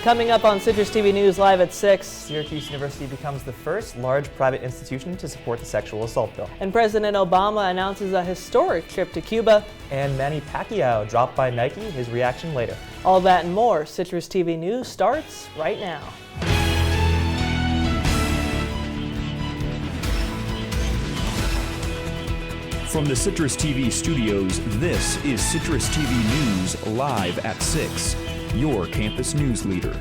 Coming up on Citrus TV News Live at 6, Syracuse University becomes the first large private institution to support the sexual assault bill. And President Obama announces a historic trip to Cuba. And Manny Pacquiao dropped by Nike, his reaction later. All that and more. Citrus TV News starts right now. From the Citrus TV studios, this is Citrus TV News Live at 6, your campus news leader.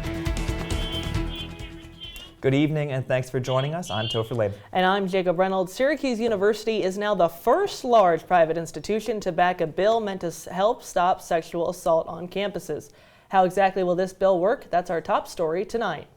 Good evening and thanks for joining us. I'm Topher Labe. And I'm Jacob Reynolds. Syracuse University is now the first large private institution to back a bill meant to help stop sexual assault on campuses. How exactly will this bill work? That's our top story tonight.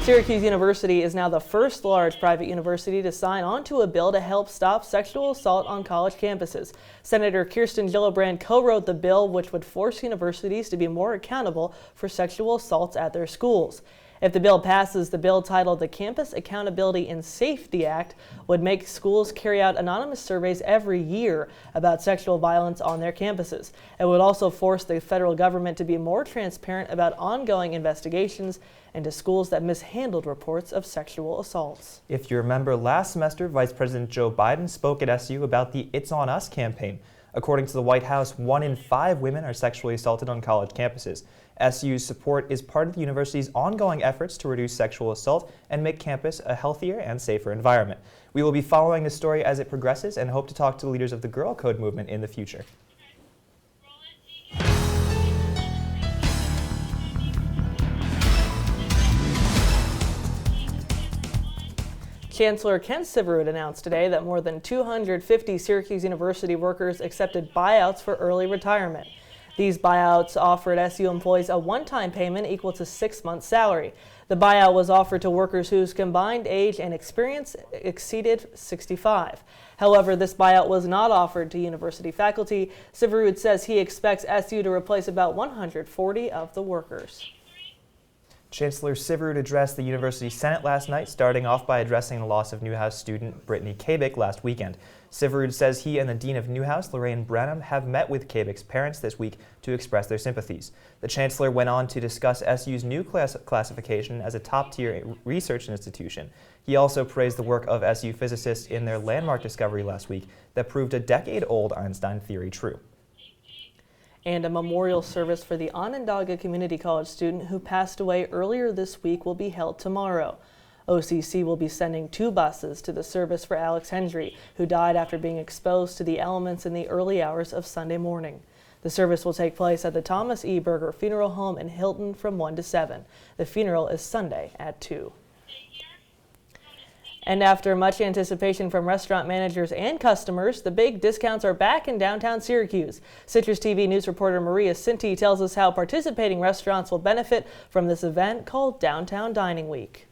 Syracuse University is now the first large private university to sign on to a bill to help stop sexual assault on college campuses. Senator Kirsten Gillibrand co-wrote the bill, which would force universities to be more accountable for sexual assaults at their schools. If the bill passes, the bill titled the Campus Accountability and Safety Act would make schools carry out anonymous surveys every year about sexual violence on their campuses. It would also force the federal government to be more transparent about ongoing investigations into schools that mishandled reports of sexual assaults. If you remember, last semester, Vice President Joe Biden spoke at SU about the It's On Us campaign. According to the White House, 1 in 5 women are sexually assaulted on college campuses. SU's support is part of the university's ongoing efforts to reduce sexual assault and make campus a healthier and safer environment. We will be following this story as it progresses and hope to talk to leaders of the Girl Code movement in the future. Chancellor Ken Syverud announced today that more than 250 Syracuse University workers accepted buyouts for early retirement. These buyouts offered SU employees a one-time payment equal to 6 months' salary. The buyout was offered to workers whose combined age and experience exceeded 65. However, this buyout was not offered to university faculty. Syverud says he expects SU to replace about 140 of the workers. Chancellor Syverud addressed the University Senate last night, starting off by addressing the loss of Newhouse student Brittany Kabik last weekend. Syverud says he and the Dean of Newhouse, Lorraine Brenham, have met with Kabik's parents this week to express their sympathies. The Chancellor went on to discuss SU's new classification as a top-tier research institution. He also praised the work of SU physicists in their landmark discovery last week that proved a decade-old Einstein theory true. And a memorial service for the Onondaga Community College student who passed away earlier this week will be held tomorrow. OCC will be sending 2 buses to the service for Alex Hendry, who died after being exposed to the elements in the early hours of Sunday morning. The service will take place at the Thomas E. Berger Funeral Home in Hilton from 1 to 7. The funeral is Sunday at 2. And after much anticipation from restaurant managers and customers, the big discounts are back in downtown Syracuse. Citrus TV News reporter Maria Cinti tells us how participating restaurants will benefit from this event called Downtown Dining Week.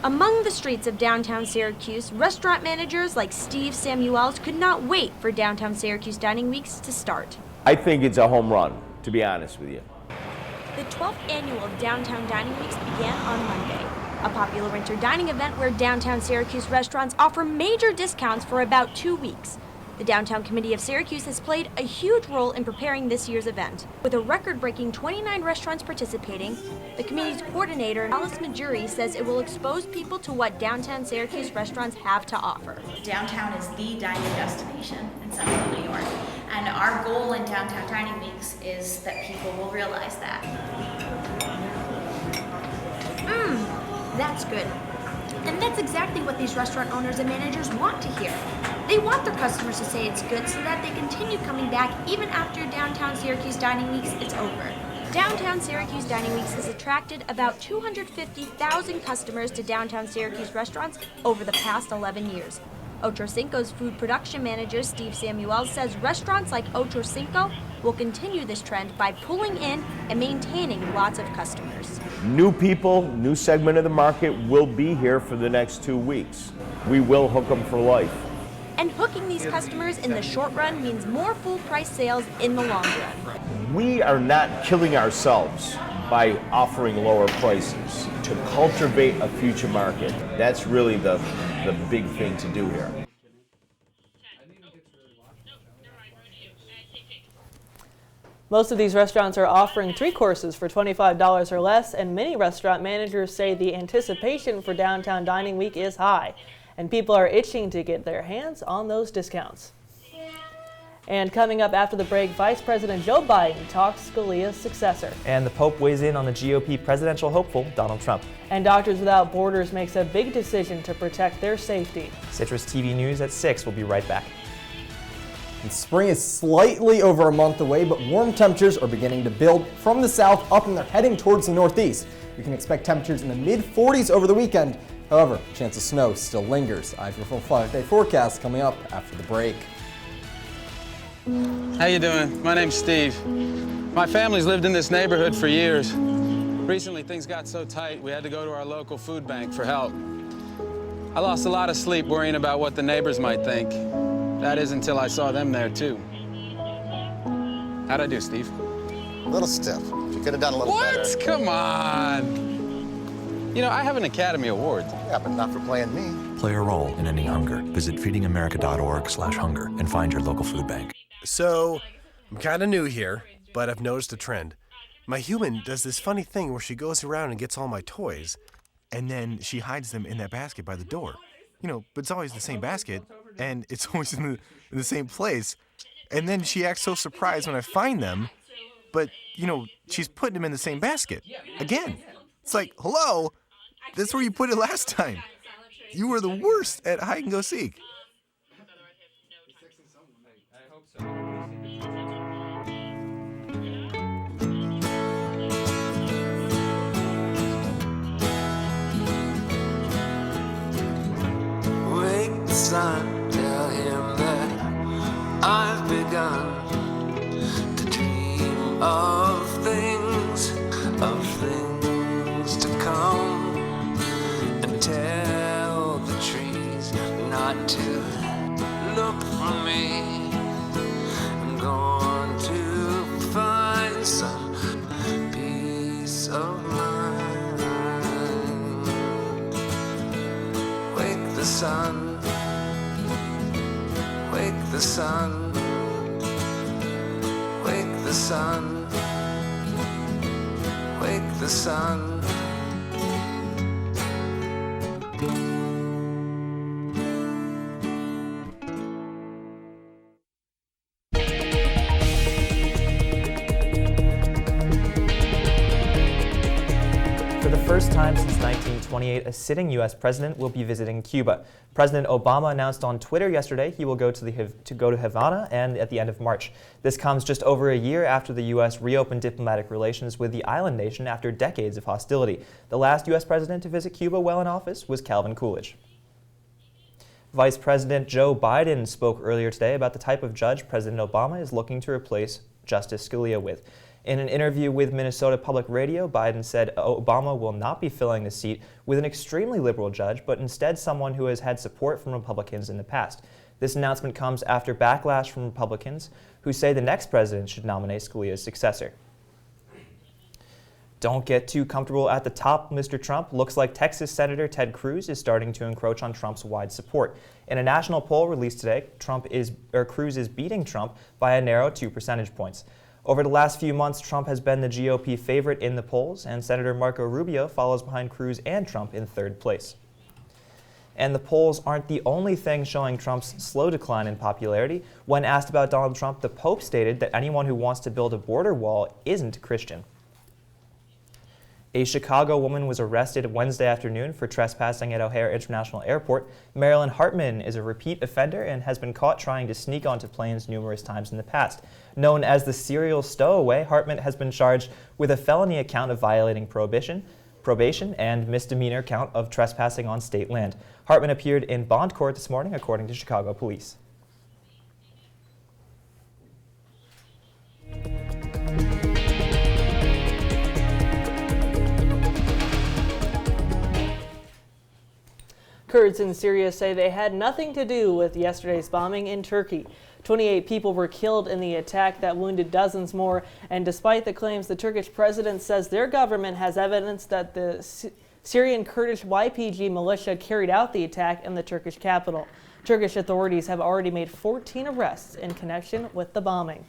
Among the streets of downtown Syracuse, restaurant managers like Steve Samuels could not wait for Downtown Syracuse Dining Weeks to start. I think it's a home run, to be honest with you. The 12th annual Downtown Dining Weeks began on Monday, a popular winter dining event where downtown Syracuse restaurants offer major discounts for about 2 weeks. The Downtown Committee of Syracuse has played a huge role in preparing this year's event. With a record-breaking 29 restaurants participating, the committee's coordinator, Alice Majuri, says it will expose people to what downtown Syracuse restaurants have to offer. Downtown is the dining destination in Central New York, and our goal in Downtown Dining Weeks is that people will realize that. That's good. And that's exactly what these restaurant owners and managers want to hear. They want their customers to say it's good so that they continue coming back even after Downtown Syracuse Dining Weeks is over. Downtown Syracuse Dining Weeks has attracted about 250,000 customers to downtown Syracuse restaurants over the past 11 years. Ocho Cinco's food production manager, Steve Samuels, says restaurants like Ocho Cinco will continue this trend by pulling in and maintaining lots of customers. New people, new segment of the market will be here for the next 2 weeks. We will hook them for life. And hooking these customers in the short run means more full price sales in the long run. We are not killing ourselves by offering lower prices to cultivate a future market. That's really the big thing to do here. Most of these restaurants are offering 3 courses for $25 or less, and many restaurant managers say the anticipation for Downtown Dining Week is high, and people are itching to get their hands on those discounts. And coming up after the break, Vice President Joe Biden talks Scalia's successor. And the Pope weighs in on the GOP presidential hopeful, Donald Trump. And Doctors Without Borders makes a big decision to protect their safety. Citrus TV News at 6. We'll be right back. And spring is slightly over a month away, but warm temperatures are beginning to build from the south up and they're heading towards the northeast. We can expect temperatures in the mid-40s over the weekend. However, a chance of snow still lingers. I have your full 5-day forecast coming up after the break. How you doing? My name's Steve. My family's lived in this neighborhood for years. Recently, things got so tight, we had to go to our local food bank for help. I lost a lot of sleep worrying about what the neighbors might think. That is until I saw them there, too. How'd I do, Steve? A little stiff. You could have done a little better. What? Come on. You know, I have an Academy Award. Yeah, but not for playing me. Play a role in ending hunger. Visit feedingamerica.org/hunger and find your local food bank. So, I'm kind of new here, but I've noticed a trend. My human does this funny thing where she goes around and gets all my toys, and then she hides them in that basket by the door. You know, but it's always the same basket, and it's always in the same place. And then she acts so surprised when I find them, but, you know, she's putting them in the same basket. Again. It's like, hello, that's where you put it last time. You were the worst at hide and go seek. Wake the sun, tell him that I've begun to dream of things to come, and tell the trees not to look for me. I'm going to find some peace of mind. Wake the sun, wake the sun, wake the sun, wake the sun. For the first time since 1928, a sitting U.S. president will be visiting Cuba. President Obama announced on Twitter yesterday he will go to Havana and at the end of March. This comes just over a year after the U.S. reopened diplomatic relations with the island nation after decades of hostility. The last U.S. president to visit Cuba while in office was Calvin Coolidge. Vice President Joe Biden spoke earlier today about the type of judge President Obama is looking to replace Justice Scalia with. In an interview with Minnesota Public Radio, Biden said Obama will not be filling the seat with an extremely liberal judge, but instead someone who has had support from Republicans in the past. This announcement comes after backlash from Republicans who say the next president should nominate Scalia's successor. Don't get too comfortable at the top, Mr. Trump. Looks like Texas Senator Ted Cruz is starting to encroach on Trump's wide support. In a national poll released today, Cruz is beating Trump by a narrow 2 percentage points. Over the last few months, Trump has been the GOP favorite in the polls, and Senator Marco Rubio follows behind Cruz and Trump in third place. And the polls aren't the only thing showing Trump's slow decline in popularity. When asked about Donald Trump, the Pope stated that anyone who wants to build a border wall isn't Christian. A Chicago woman was arrested Wednesday afternoon for trespassing at O'Hare International Airport. Marilyn Hartman is a repeat offender and has been caught trying to sneak onto planes numerous times in the past. Known as the serial stowaway, Hartman has been charged with a felony account of violating probation and misdemeanor count of trespassing on state land. Hartman appeared in bond court this morning, according to Chicago police. Kurds in Syria say they had nothing to do with yesterday's bombing in Turkey. 28 people were killed in the attack that wounded dozens more, and despite the claims, the Turkish president says their government has evidence that the Syrian Kurdish YPG militia carried out the attack in the Turkish capital. Turkish authorities have already made 14 arrests in connection with the bombing.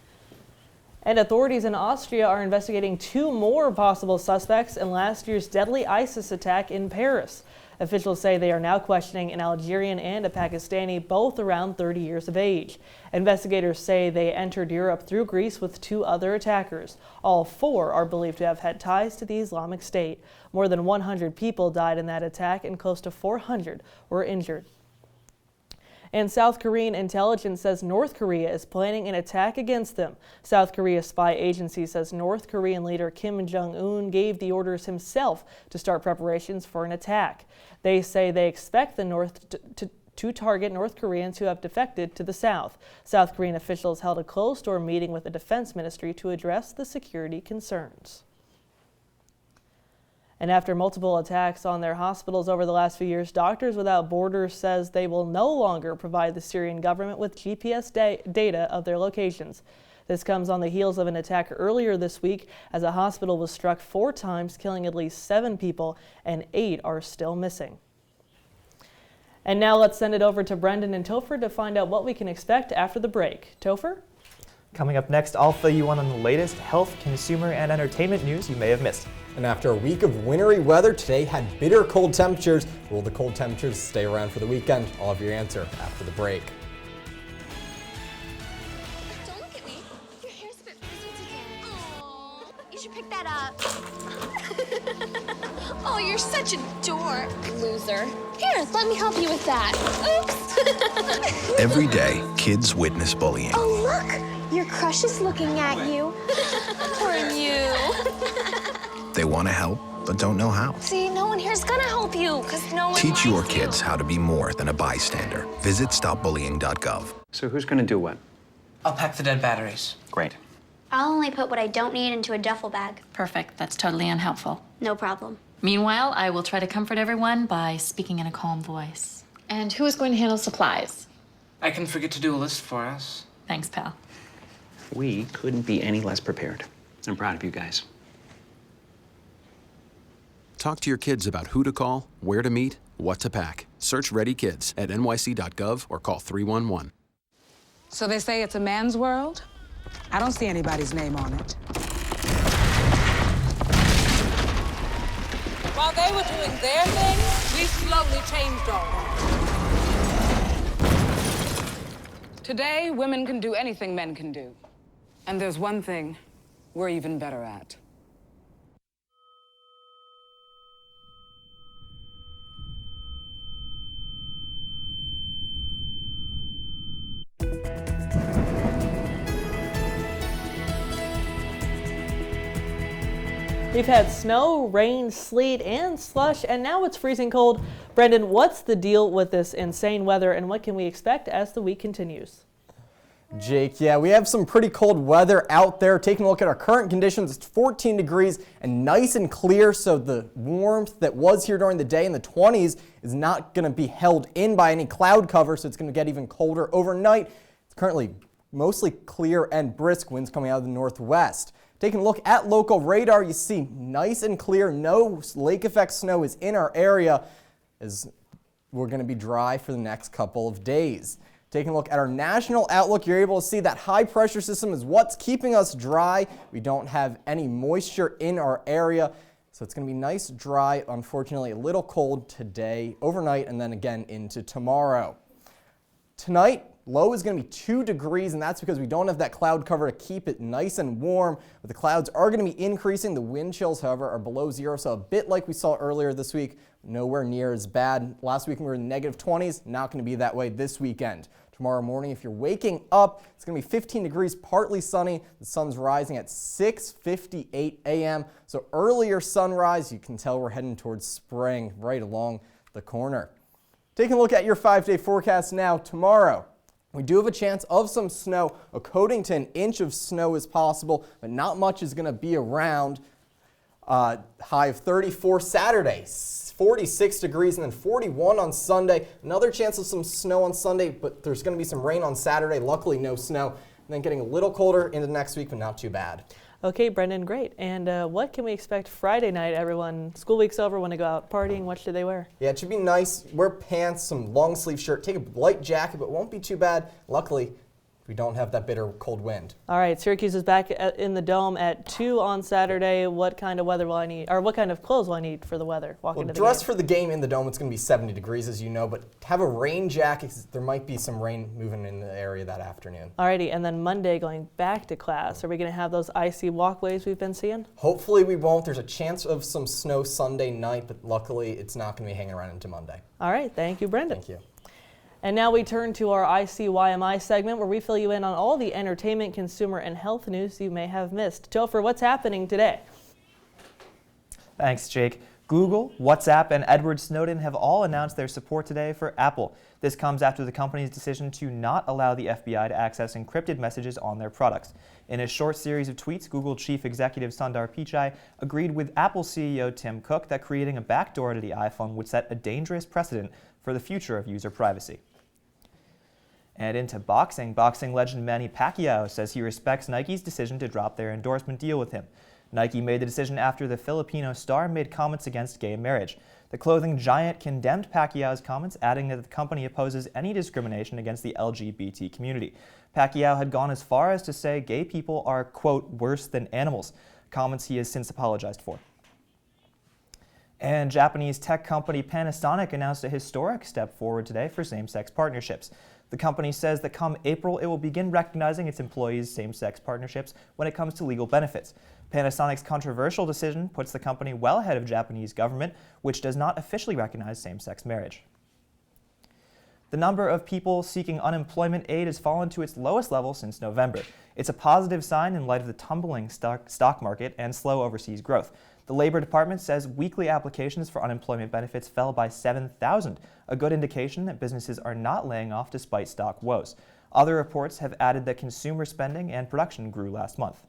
And authorities in Austria are investigating 2 more possible suspects in last year's deadly ISIS attack in Paris. Officials say they are now questioning an Algerian and a Pakistani, both around 30 years of age. Investigators say they entered Europe through Greece with 2 other attackers. All 4 are believed to have had ties to the Islamic State. More than 100 people died in that attack and close to 400 were injured. And South Korean intelligence says North Korea is planning an attack against them. South Korea's spy agency says North Korean leader Kim Jong-un gave the orders himself to start preparations for an attack. They say they expect the North to target North Koreans who have defected to the South. South Korean officials held a closed-door meeting with the Defense Ministry to address the security concerns. And after multiple attacks on their hospitals over the last few years, Doctors Without Borders says they will no longer provide the Syrian government with GPS data of their locations. This comes on the heels of an attack earlier this week as a hospital was struck 4 times, killing at least 7 people, and 8 are still missing. And now let's send it over to Brendan and Topher to find out what we can expect after the break. Topher? Coming up next, I'll fill you in on the latest health, consumer, and entertainment news you may have missed. And after a week of wintry weather, today had bitter cold temperatures. Will the cold temperatures stay around for the weekend? I'll have your answer after the break. Don't look at me. Your hair's a bit frizzled today. Aww. You should pick that up. Oh, you're such a dork. Loser. Here, let me help you with that. Oops. Every day, kids witness bullying. Oh, look. Your crush is looking at you. Poor you. They want to help, but don't know how. See, no one here's gonna help you, because no one Teach your likes you. kids how to be more than a bystander. Visit stopbullying.gov. So who's going to do what? I'll pack the dead batteries. Great. I'll only put what I don't need into a duffel bag. Perfect. That's totally unhelpful. No problem. Meanwhile, I will try to comfort everyone by speaking in a calm voice. And who is going to handle supplies? I can forget to do a list for us. Thanks, pal. We couldn't be any less prepared. I'm proud of you guys. Talk to your kids about who to call, where to meet, what to pack. Search Ready Kids at nyc.gov or call 311. So they say it's a man's world? I don't see anybody's name on it. While they were doing their thing, we slowly changed our own. Today, women can do anything men can do. And there's one thing we're even better at. We've had snow, rain, sleet, and slush, and now it's freezing cold. Brendan, what's the deal with this insane weather, and what can we expect as the week continues? Jake, yeah, we have some pretty cold weather out there. Taking a look at our current conditions, it's 14 degrees and nice and clear, so the warmth that was here during the day in the 20s is not going to be held in by any cloud cover, so it's going to get even colder overnight. It's currently mostly clear and brisk, winds coming out of the northwest. Taking a look at local radar, you see nice and clear, no lake effect snow is in our area as we're going to be dry for the next couple of days. Taking a look at our national outlook, you're able to see that high pressure system is what's keeping us dry. We don't have any moisture in our area, so it's going to be nice, dry, unfortunately a little cold today, overnight, and then again into tomorrow. Tonight, low is going to be 2 degrees, and that's because we don't have that cloud cover to keep it nice and warm. But the clouds are going to be increasing. The wind chills, however, are below 0, so a bit like we saw earlier this week, nowhere near as bad. Last week we were in the -20s, not going to be that way this weekend. Tomorrow morning, if you're waking up, it's going to be 15 degrees, partly sunny. The sun's rising at 6:58 a.m. So earlier sunrise, you can tell we're heading towards spring right along the corner. Taking a look at your 5-day forecast now. Tomorrow, we do have a chance of some snow. A coating to an inch of snow is possible, but not much is going to be around. High of 34 Saturday, 46 degrees, and then 41 on Sunday. Another chance of some snow on Sunday, but there's going to be some rain on Saturday. Luckily, no snow. And then getting a little colder into next week, but not too bad. Okay, Brendan, great. And what can we expect Friday night, everyone? School week's over, want to go out partying, what should they wear? Yeah, it should be nice. Wear pants, some long sleeve shirt, take a light jacket, but it won't be too bad. Luckily, We don't have that bitter cold wind. All right, Syracuse is back in the Dome at 2 on Saturday. What kind of weather will I need, or what kind of clothes will I need for the weather? Dress for the game in the Dome. It's going to be 70 degrees, as you know, but have a rain jacket. There might be some rain moving in the area that afternoon. Alrighty, and then Monday going back to class. Are we going to have those icy walkways we've been seeing? Hopefully we won't. There's a chance of some snow Sunday night, but luckily it's not going to be hanging around into Monday. All right, thank you, Brendan. Thank you. And now we turn to our ICYMI segment where we fill you in on all the entertainment, consumer, and health news you may have missed. Topher, what's happening today? Thanks, Jake. Google, WhatsApp, and Edward Snowden have all announced their support today for Apple. This comes after the company's decision to not allow the FBI to access encrypted messages on their products. In a short series of tweets, Google chief executive Sundar Pichai agreed with Apple CEO Tim Cook that creating a backdoor to the iPhone would set a dangerous precedent for the future of user privacy. And into boxing, boxing legend Manny Pacquiao says he respects Nike's decision to drop their endorsement deal with him. Nike made the decision after the Filipino star made comments against gay marriage. The clothing giant condemned Pacquiao's comments, adding that the company opposes any discrimination against the LGBT community. Pacquiao had gone as far as to say gay people are, quote, worse than animals, comments he has since apologized for. And Japanese tech company Panasonic announced a historic step forward today for same-sex partnerships. The company says that come April, it will begin recognizing its employees' same-sex partnerships when it comes to legal benefits. Panasonic's controversial decision puts the company well ahead of Japanese government, which does not officially recognize same-sex marriage. The number of people seeking unemployment aid has fallen to its lowest level since November. It's a positive sign in light of the tumbling stock market and slow overseas growth. The Labor Department says weekly applications for unemployment benefits fell by 7,000, a good indication that businesses are not laying off despite stock woes. Other reports have added that consumer spending and production grew last month.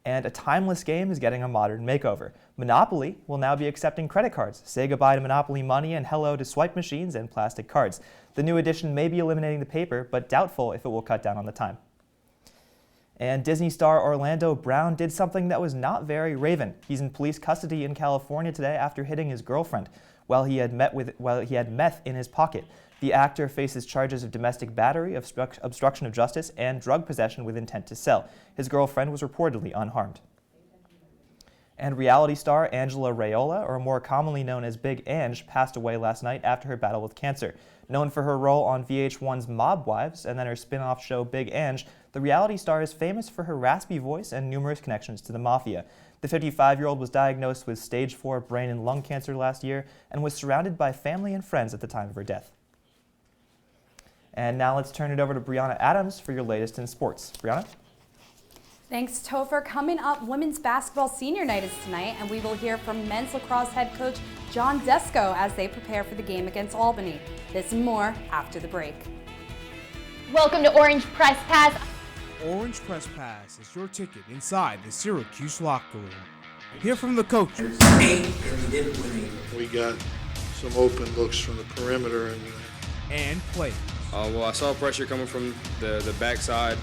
And a timeless game is getting a modern makeover. Monopoly will now be accepting credit cards. Say goodbye to Monopoly Money and hello to swipe machines and plastic cards. The new edition may be eliminating the paper, but doubtful if it will cut down on the time. And Disney star Orlando Brown did something that was not very Raven. He's in police custody in California today after hitting his girlfriend while he had meth in his pocket. The actor faces charges of domestic battery, obstruction of justice, and drug possession with intent to sell. His girlfriend was reportedly unharmed. And reality star Angela Raiola, or more commonly known as Big Ange, passed away last night after her battle with cancer. Known for her role on VH1's Mob Wives and then her spin-off show Big Ange, the reality star is famous for her raspy voice and numerous connections to the mafia. The 55-year-old was diagnosed with stage 4 brain and lung cancer last year and was surrounded by family and friends at the time of her death. And now let's turn it over to Brianna Adams for your latest in sports. Brianna? Thanks, Topher. Coming up, women's basketball senior night is tonight, and we will hear from men's lacrosse head coach John Desko as they prepare for the game against Albany. This and more after the break. Welcome to Orange Press Pass. Orange Press Pass is your ticket inside the Syracuse locker room. Hear from the coaches. We got some open looks from the perimeter and players. Well, I saw pressure coming from the backside.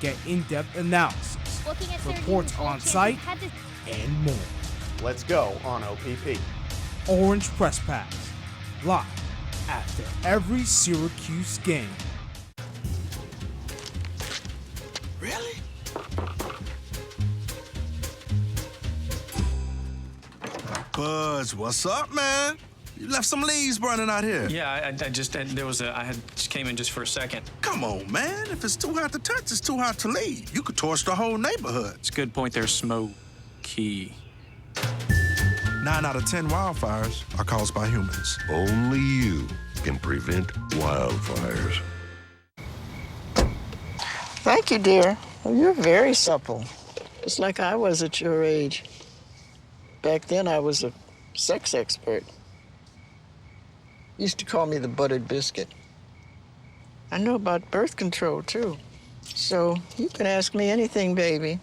Get in-depth analysis, reports on site, and more. Let's go on OPP. Orange Press Pass, live after every Syracuse game. Really? Buzz, what's up, man? You left some leaves burning out here. Yeah, I came in just for a second. Come on, man. If it's too hot to touch, it's too hot to leave. You could torch the whole neighborhood. It's a good point there, Smokey. 9 out of 10 wildfires are caused by humans. Only you can prevent wildfires. Thank you, dear. Well, you're very supple. Just like I was at your age. Back then, I was a sex expert. Used to call me the buttered biscuit. I know about birth control, too. So you can ask me anything, baby.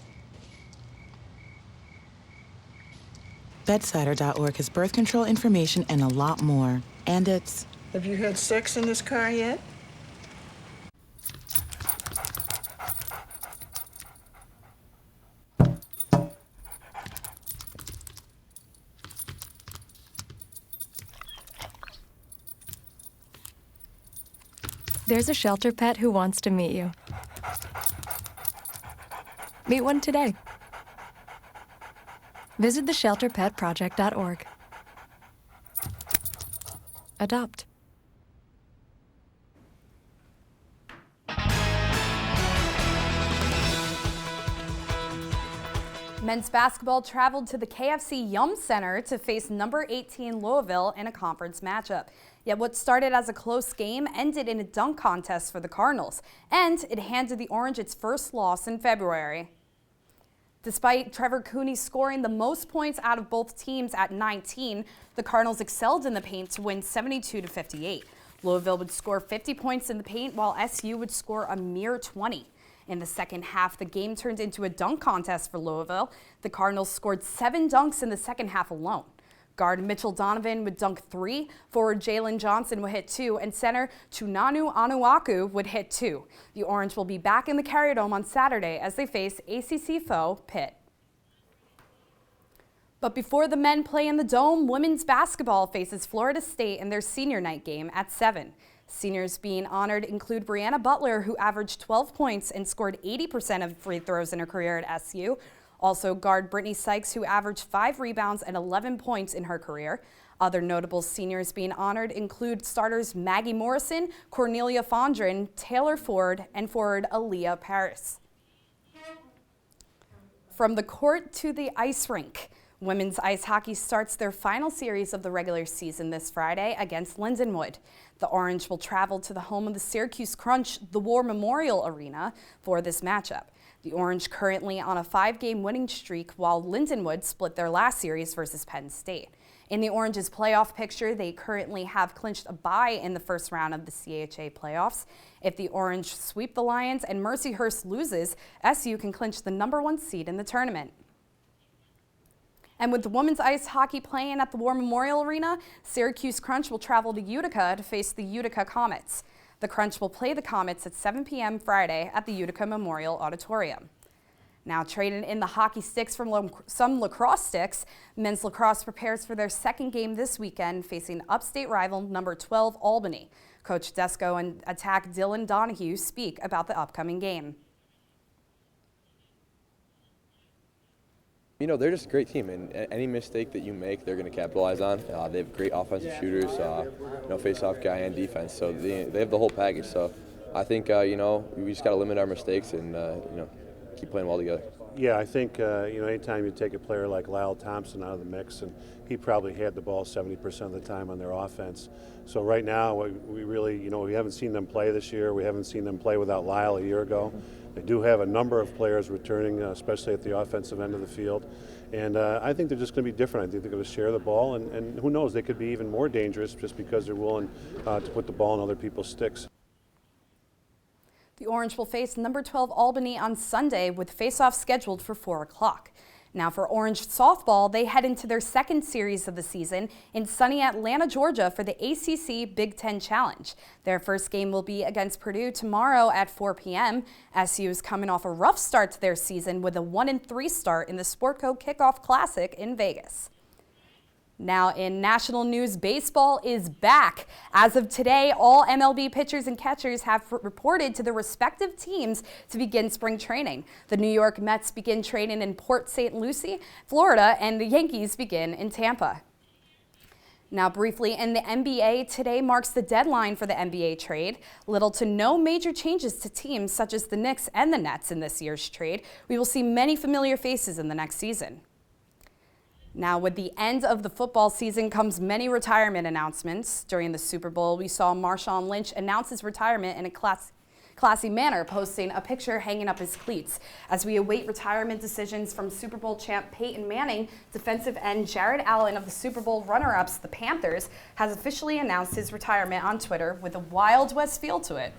Bedsider.org has birth control information and a lot more. And it's... Have you had sex in this car yet? There's a shelter pet who wants to meet you. Meet one today. Visit theshelterpetproject.org. Adopt. Men's basketball traveled to the KFC Yum Center to face number 18 Louisville in a conference matchup. Yet what started as a close game ended in a dunk contest for the Cardinals, and it handed the Orange its first loss in February. Despite Trevor Cooney scoring the most points out of both teams at 19, the Cardinals excelled in the paint to win 72-58. Louisville would score 50 points in the paint, while SU would score a mere 20. In the second half, the game turned into a dunk contest for Louisville. The Cardinals scored 7 dunks in the second half alone. Guard Mitchell Donovan would dunk 3, forward Jalen Johnson would hit 2, and center Tunanu Anuaku would hit 2. The Orange will be back in the Carrier Dome on Saturday as they face ACC foe Pitt. But before the men play in the Dome, women's basketball faces Florida State in their senior night game at 7. Seniors being honored include Brianna Butler, who averaged 12 points and scored 80% of free throws in her career at SU. Also, guard Brittany Sykes, who averaged 5 rebounds and 11 points in her career. Other notable seniors being honored include starters Maggie Morrison, Cornelia Fondren, Taylor Ford, and forward Aaliyah Paris. From the court to the ice rink. Women's ice hockey starts their final series of the regular season this Friday against Lindenwood. The Orange will travel to the home of the Syracuse Crunch, the War Memorial Arena, for this matchup. The Orange currently on a 5-game winning streak, while Lindenwood split their last series versus Penn State. In the Orange's playoff picture, they currently have clinched a bye in the first round of the CHA playoffs. If the Orange sweep the Lions and Mercyhurst loses, SU can clinch the #1 seed in the tournament. And with the women's ice hockey playing at the War Memorial Arena, Syracuse Crunch will travel to Utica to face the Utica Comets. The Crunch will play the Comets at 7 p.m. Friday at the Utica Memorial Auditorium. Now trading in the hockey sticks from some lacrosse sticks, men's lacrosse prepares for their second game this weekend, facing upstate rival number 12 Albany. Coach Desko and attack Dylan Donahue speak about the upcoming game. You know, they're just a great team, and any mistake that you make, they're going to capitalize on. They have great offensive shooters, face-off guy and defense, so they have the whole package. So I think, we just got to limit our mistakes and, keep playing well together. Yeah, I think, anytime you take a player like Lyle Thompson out of the mix, and he probably had the ball 70% of the time on their offense. So right now, we really, we haven't seen them play this year. We haven't seen them play without Lyle a year ago. They do have a number of players returning, especially at the offensive end of the field. And I think they're just going to be different. I think they're going to share the ball, and who knows, they could be even more dangerous just because they're willing to put the ball in other people's sticks. The Orange will face number 12 Albany on Sunday with face-off scheduled for 4 o'clock. Now for Orange softball, they head into their second series of the season in sunny Atlanta, Georgia for the ACC Big Ten Challenge. Their first game will be against Purdue tomorrow at 4 p.m. SU is coming off a rough start to their season with a 1-3 start in the Sportco Kickoff Classic in Vegas. Now in national news, baseball is back. As of today, all MLB pitchers and catchers have reported to their respective teams to begin spring training. The New York Mets begin training in Port St. Lucie, Florida, and the Yankees begin in Tampa. Now briefly, in the NBA, today marks the deadline for the NBA trade. Little to no major changes to teams such as the Knicks and the Nets in this year's trade. We will see many familiar faces in the next season. Now, with the end of the football season comes many retirement announcements. During the Super Bowl, we saw Marshawn Lynch announce his retirement in a classy manner, posting a picture hanging up his cleats. As we await retirement decisions from Super Bowl champ Peyton Manning, defensive end Jared Allen of the Super Bowl runner-ups, the Panthers, has officially announced his retirement on Twitter with a Wild West feel to it.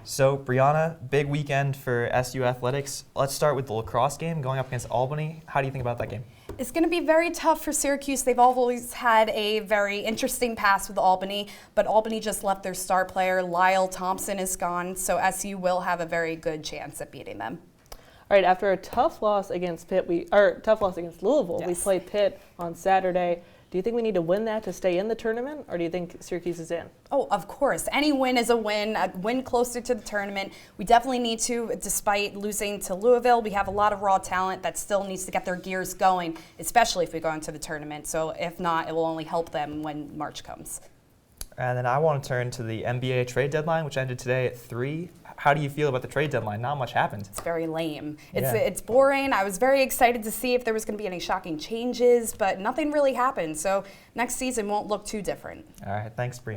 So, Brianna, big weekend for SU Athletics. Let's start with the lacrosse game going up against Albany. How do you think about that game? It's going to be very tough for Syracuse. They've always had a very interesting past with Albany, but Albany just left their star player. Lyle Thompson is gone, so SU will have a very good chance at beating them. All right, after a tough loss against Louisville, Yes. we played Pitt on Saturday. Do Do you think we need to win that to stay in the tournament, or do you think Syracuse is in? Oh, of course. Any win is a win closer to the tournament. We definitely need to, despite losing to Louisville, we have a lot of raw talent that still needs to get their gears going, especially if we go into the tournament. So if not, it will only help them when March comes. And then I want to turn to the NBA trade deadline, which ended today at 3. How do you feel about the trade deadline? Not much happened. It's very lame. It's boring. I was very excited to see if there was going to be any shocking changes, but nothing really happened. So next season won't look too different. All right, thanks, Bree.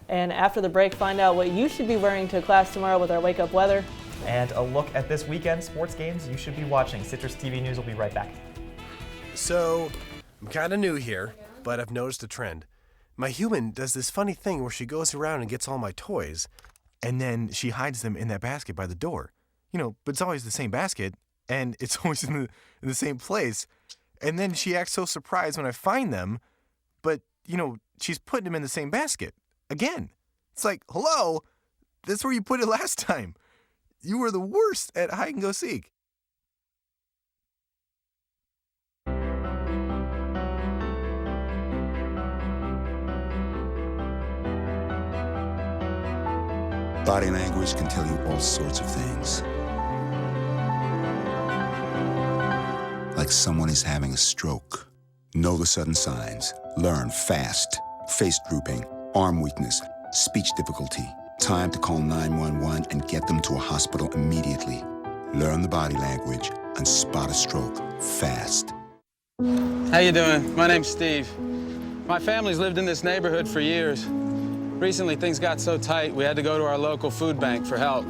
And after the break, find out what you should be wearing to class tomorrow with our Wake Up Weather. And a look at this weekend's sports games you should be watching. Citrus TV News will be right back. So, I'm kind of new here, but I've noticed a trend. My human does this funny thing where she goes around and gets all my toys, and then she hides them in that basket by the door. But it's always the same basket, and it's always in the same place. And then she acts so surprised when I find them, but, she's putting them in the same basket. Again. It's like, hello, that's where you put it last time. You were the worst at hide and go seek. Body language can tell you all sorts of things. Like someone is having a stroke. Know the sudden signs. Learn fast. Face drooping, arm weakness, speech difficulty. Time to call 911 and get them to a hospital immediately. Learn the body language and spot a stroke fast. How you doing? My name's Steve. My family's lived in this neighborhood for years. Recently, things got so tight, we had to go to our local food bank for help.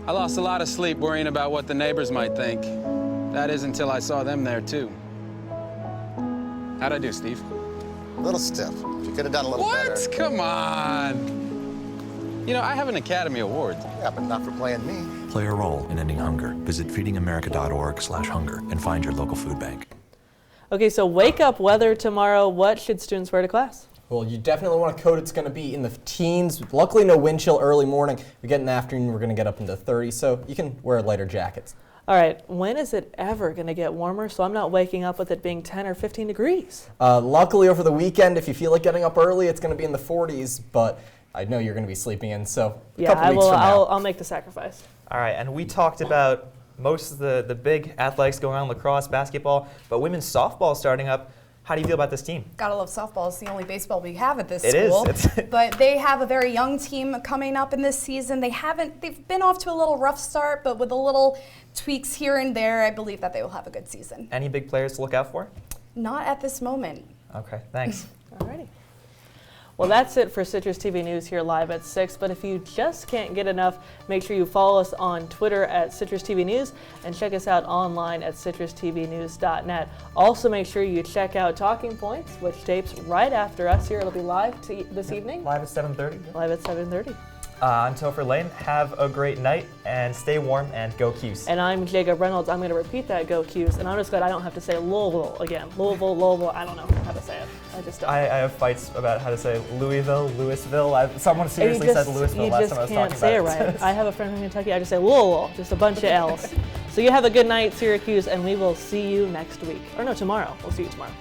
I lost a lot of sleep worrying about what the neighbors might think. That is until I saw them there, too. How'd I do, Steve? A little stiff. You could have done a little better. What? Come on. I have an Academy Award. Yeah, but not for playing me. Play a role in ending hunger. Visit feedingamerica.org/hunger and find your local food bank. Okay, so Wake Up Weather tomorrow. What should students wear to class? Well, you definitely want a coat. It's going to be in the teens. Luckily, no wind chill early morning. We get in the afternoon, we're going to get up into the 30s, so you can wear lighter jackets. All right, when is it ever going to get warmer so I'm not waking up with it being 10 or 15 degrees? Luckily, over the weekend, if you feel like getting up early, it's going to be in the 40s, but I know you're going to be sleeping in, so a couple weeks from now. I'll make the sacrifice. All right, and we talked about most of the big athletics going on, lacrosse, basketball, but women's softball starting up. How do you feel about this team? Gotta love softball. It's the only baseball we have at this school. It is. But they have a very young team coming up in this season. They've been off to a little rough start, but with a little tweaks here and there, I believe that they will have a good season. Any big players to look out for? Not at this moment. Okay, thanks. Alrighty. Well, that's it for Citrus TV News here live at 6, but if you just can't get enough, make sure you follow us on Twitter at Citrus TV News and check us out online at citrustvnews.net. Also, make sure you check out Talking Points, which tapes right after us here. It'll be live this evening. Live at 7:30. Live at 7:30. I'm Topher Lane. Have a great night and stay warm and go 'Cuse. And I'm Jacob Reynolds. I'm going to repeat that go 'Cuse. And I'm just glad I don't have to say Louisville again. Louisville, I don't know how to say it. I just don't. I have fights about how to say Louisville. Someone seriously said Louisville last time I was talking about it. You just can't say it right. I have a friend from Kentucky. I just say Louisville, just a bunch of L's. So you have a good night, Syracuse, and we will see you next week. Or no, tomorrow. We'll see you tomorrow.